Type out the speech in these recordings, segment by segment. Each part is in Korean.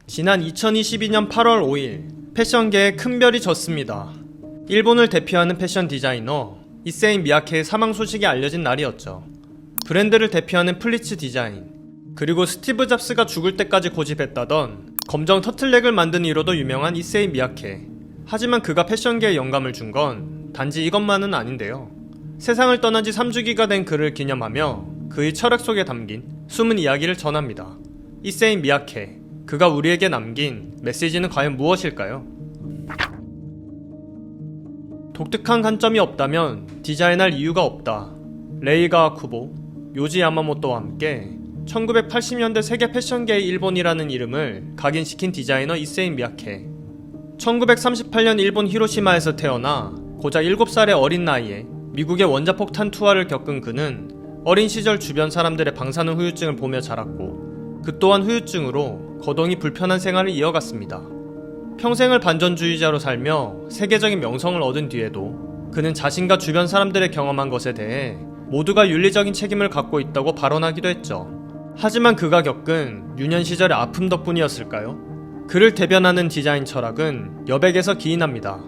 지난 2022년 8월 5일 패션계에 큰 별이 졌습니다. 일본을 대표하는 패션 디자이너 이세인 미야케의 사망 소식이 알려진 날이었죠. 브랜드를 대표하는 플리츠 디자인, 그리고 스티브 잡스가 죽을 때까지 고집했다던 검정 터틀넥을 만든 이로도 유명한 이세인 미야케. 하지만 그가 패션계에 영감을 준 건 단지 이것만은 아닌데요. 세상을 떠난 지 3주기가 된 그를 기념하며 그의 철학 속에 담긴 숨은 이야기를 전합니다. 이세인 미야케, 그가 우리에게 남긴 메시지는 과연 무엇일까요? 독특한 관점이 없다면 디자인할 이유가 없다. 레이가 쿠보, 요지 야마모토와 함께 1980년대 세계 패션계의 일본이라는 이름을 각인시킨 디자이너 이세인 미야케. 1938년 일본 히로시마에서 태어나 고작 7살의 어린 나이에 미국의 원자폭탄 투하를 겪은 그는 어린 시절 주변 사람들의 방사능 후유증을 보며 자랐고, 그 또한 후유증으로 거동이 불편한 생활을 이어갔습니다. 평생을 반전주의자로 살며 세계적인 명성을 얻은 뒤에도 그는 자신과 주변 사람들의 경험한 것에 대해 모두가 윤리적인 책임을 갖고 있다고 발언하기도 했죠. 하지만 그가 겪은 유년 시절의 아픔 덕분이었을까요? 그를 대변하는 디자인 철학은 여백에서 기인합니다.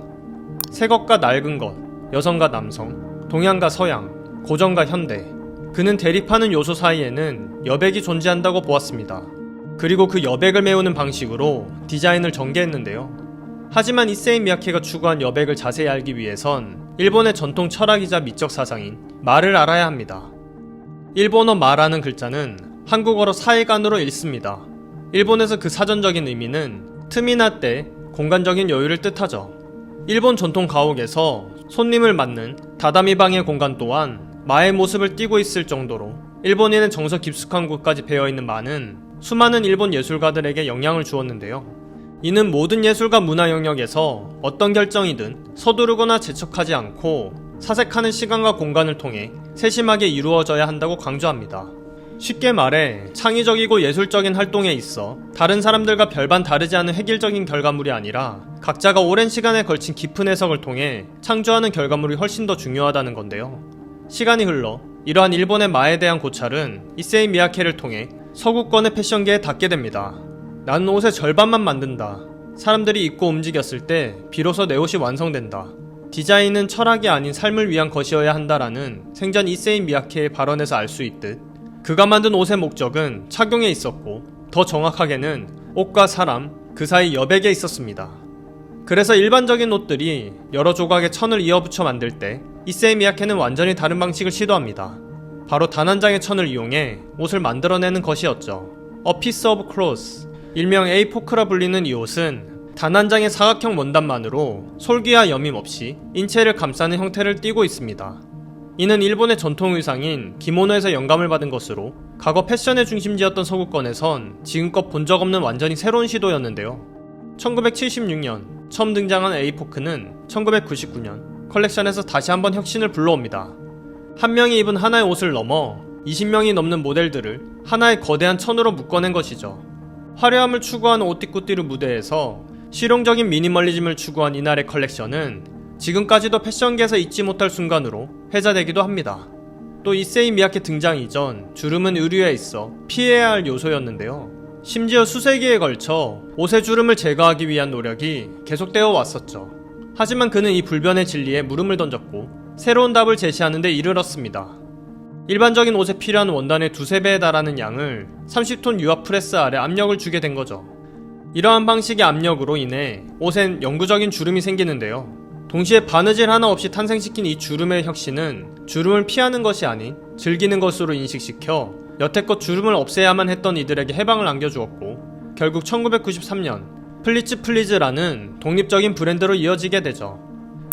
새 것과 낡은 것, 여성과 남성, 동양과 서양, 고전과 현대. 그는 대립하는 요소 사이에는 여백이 존재한다고 보았습니다. 그리고 그 여백을 메우는 방식으로 디자인을 전개했는데요. 하지만 이세인 미야케가 추구한 여백을 자세히 알기 위해선 일본의 전통 철학이자 미적 사상인 마를 알아야 합니다. 일본어 마라는 글자는 한국어로 사이간으로 읽습니다. 일본에서 그 사전적인 의미는 틈이나 때, 공간적인 여유를 뜻하죠. 일본 전통 가옥에서 손님을 맞는 다다미방의 공간 또한 마의 모습을 띠고 있을 정도로 일본인의 정서 깊숙한 곳까지 배어있는 마는 수많은 일본 예술가들에게 영향을 주었는데요. 이는 모든 예술과 문화 영역에서 어떤 결정이든 서두르거나 재촉하지 않고 사색하는 시간과 공간을 통해 세심하게 이루어져야 한다고 강조합니다. 쉽게 말해 창의적이고 예술적인 활동에 있어 다른 사람들과 별반 다르지 않은 획일적인 결과물이 아니라 각자가 오랜 시간에 걸친 깊은 해석을 통해 창조하는 결과물이 훨씬 더 중요하다는 건데요. 시간이 흘러 이러한 일본의 마에 대한 고찰은 이세인 미야케를 통해 서구권의 패션계에 닿게 됩니다. 나는 옷의 절반만 만든다. 사람들이 입고 움직였을 때 비로소 내 옷이 완성된다. 디자인은 철학이 아닌 삶을 위한 것이어야 한다라는 생전 이세인 미야케의 발언에서 알 수 있듯 그가 만든 옷의 목적은 착용에 있었고, 더 정확하게는 옷과 사람, 그 사이 여백에 있었습니다. 그래서 일반적인 옷들이 여러 조각의 천을 이어붙여 만들 때 이세인 미야케는 완전히 다른 방식을 시도합니다. 바로 단 한 장의 천을 이용해 옷을 만들어내는 것이었죠. A piece of cloth, 일명 A4라 불리는 이 옷은 단 한 장의 사각형 원단만으로 솔기와 여밈 없이 인체를 감싸는 형태를 띠고 있습니다. 이는 일본의 전통 의상인 기모노에서 영감을 받은 것으로 과거 패션의 중심지였던 서구권에선 지금껏 본 적 없는 완전히 새로운 시도였는데요. 1976년 처음 등장한 A4는 1999년 컬렉션에서 다시 한번 혁신을 불러옵니다. 한 명이 입은 하나의 옷을 넘어 20명이 넘는 모델들을 하나의 거대한 천으로 묶어낸 것이죠. 화려함을 추구하는 오띠꾸띠르 무대에서 실용적인 미니멀리즘을 추구한 이날의 컬렉션은 지금까지도 패션계에서 잊지 못할 순간으로 회자되기도 합니다. 또 이세인 미야케 등장 이전 주름은 의류에 있어 피해야 할 요소였는데요. 심지어 수세기에 걸쳐 옷의 주름을 제거하기 위한 노력이 계속되어 왔었죠. 하지만 그는 이 불변의 진리에 물음을 던졌고 새로운 답을 제시하는 데 이르렀습니다. 일반적인 옷에 필요한 원단의 2~3배에 달하는 양을 30톤 유압 프레스 아래 압력을 주게 된 거죠. 이러한 방식의 압력으로 인해 옷엔 영구적인 주름이 생기는데요. 동시에 바느질 하나 없이 탄생시킨 이 주름의 혁신은 주름을 피하는 것이 아닌 즐기는 것으로 인식시켜 여태껏 주름을 없애야만 했던 이들에게 해방을 안겨주었고, 결국 1993년 플리츠 플리즈라는 독립적인 브랜드로 이어지게 되죠.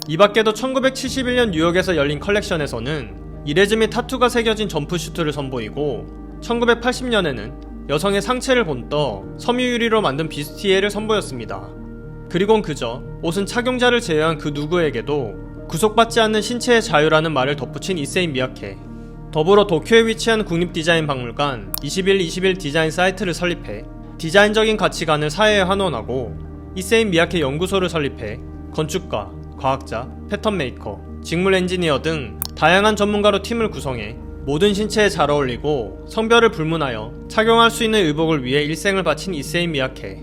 이 밖에도 1971년 뉴욕에서 열린 컬렉션에서는 이레즈 및 타투가 새겨진 점프슈트를 선보이고, 1980년에는 여성의 상체를 본떠 섬유유리로 만든 비스티에를 선보였습니다. 그리곤 그저 옷은 착용자를 제외한 그 누구에게도 구속받지 않는 신체의 자유라는 말을 덧붙인 이세인 미야케. 더불어 도쿄에 위치한 국립디자인박물관 21 디자인 사이트를 설립해 디자인적인 가치관을 사회에 환원하고, 이세인 미야케 연구소를 설립해 건축가, 과학자, 패턴 메이커, 직물 엔지니어 등 다양한 전문가로 팀을 구성해 모든 신체에 잘 어울리고 성별을 불문하여 착용할 수 있는 의복을 위해 일생을 바친 이세인 미야케.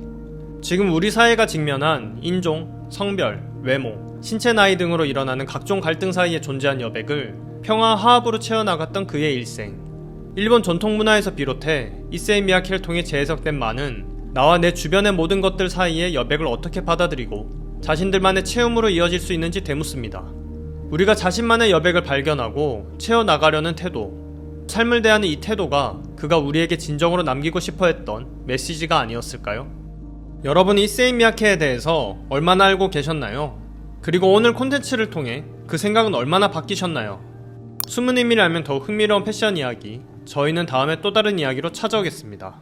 지금 우리 사회가 직면한 인종, 성별, 외모, 신체 나이 등으로 일어나는 각종 갈등 사이에 존재한 여백을 평화 화합으로 채워나갔던 그의 일생. 일본 전통 문화에서 비롯해 이세이 미야키를 통해 재해석된 많은 나와 내 주변의 모든 것들 사이의 여백을 어떻게 받아들이고 자신들만의 체험으로 이어질 수 있는지 되묻습니다. 우리가 자신만의 여백을 발견하고 채워나가려는 태도, 삶을 대하는 이 태도가 그가 우리에게 진정으로 남기고 싶어 했던 메시지가 아니었을까요? 여러분이 이세이 미야케에 대해서 얼마나 알고 계셨나요? 그리고 오늘 콘텐츠를 통해 그 생각은 얼마나 바뀌셨나요? 숨은 의미를 알면 더욱 흥미로운 패션 이야기, 저희는 다음에 또 다른 이야기로 찾아오겠습니다.